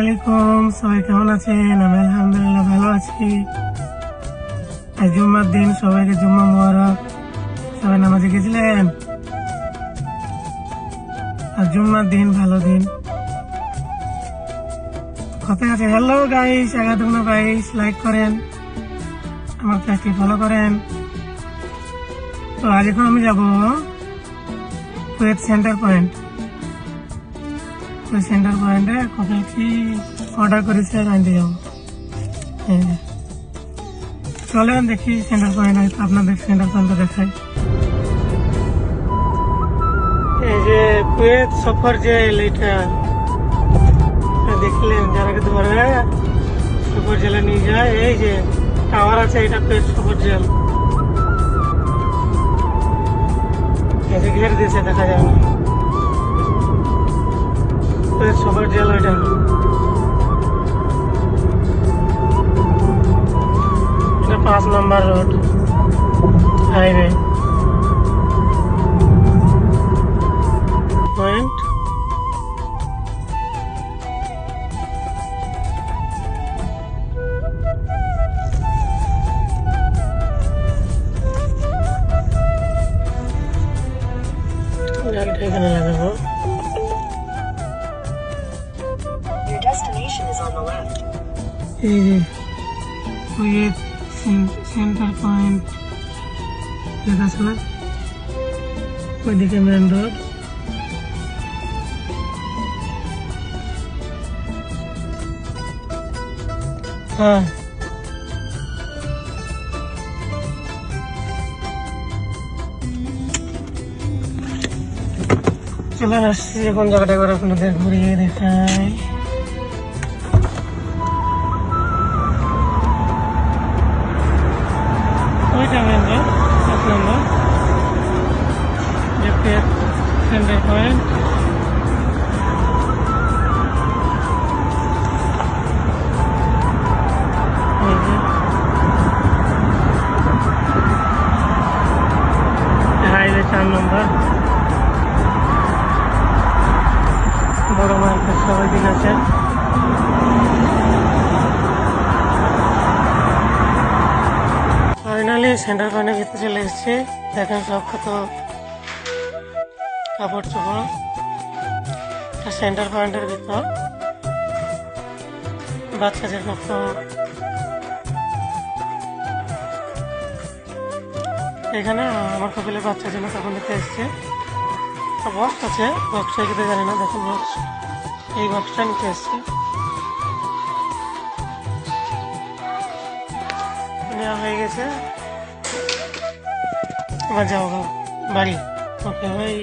আসসালামাইকুম, সবাই কেমন আছেন? আমি আলহামদুলিল্লাহ ভালো আছি। আজ জুম্মার দিন, সবাইকে জুম্মা মোবারক। সবাই নামাজে গেছিলেন? আর জুম্মার দিন ভালো দিন। কোথায় আছে? হ্যালো গাইস, আগাতুম গাইস, লাইক করেন, আমার পেজটি ফলো করেন। তো আজ এখন আমি যাবো কুয়েত সেন্টার পয়েন্ট। ওই সেন্টার পয়েন্টে কোথায় কি অর্ডার করেছে আনতে যাবো। চলেন দেখি সেন্টার পয়েন্ট, আপনাদের সেন্টার পয়েন্টটা দেখাই। এই যে কুয়েত সফর জেল, এটা দেখলেন যারা কিন্তু সফর জেলে নিয়ে যায়। এই যে টাওয়ার আছে, এটা কুয়েত সফর জেল। এই যে ঘের দিয়েছে, দেখা যায় না। কুয়েত সফর জেল ওইটা। এটা 5 নম্বর রোড হাইওয়ে পয়েন্ট। গাড়িটা এখানে লাগাবো। এই যে কুয়েত সেন্টার পয়েন্ট লেখা ছিল, ওইদিকে মেন রোড। হ্যাঁ, চলে আসছি এখন জায়গাটা করে আপনাদের ঘুরিয়ে দেখাই। ওইটা মেন রোড, 1 নম্বর সেন্টার পয়েন্ট। হাইওয়ে 4 নম্বর। বড় মার্কেট, সবাই দিন আছেন। ফাইনালি সেন্টার পয়েন্টের ভিতরে চলে এসেছি। দেখেন সব কত কাপড় চোপড়। সেন্টার পয়েন্টের ভিতর বাচ্চাদের কত এখানে আমার কপিলের বাচ্চার জন্য তখন দেখতে এসছে। বক্স আছে, বক্সটা খেতে জানি না। দেখুন বক্স, এই বক্সটা নিতে এসছে। নেওয়া হয়ে গেছে, এবার যাবো বাড়ি। ওকে ভাই।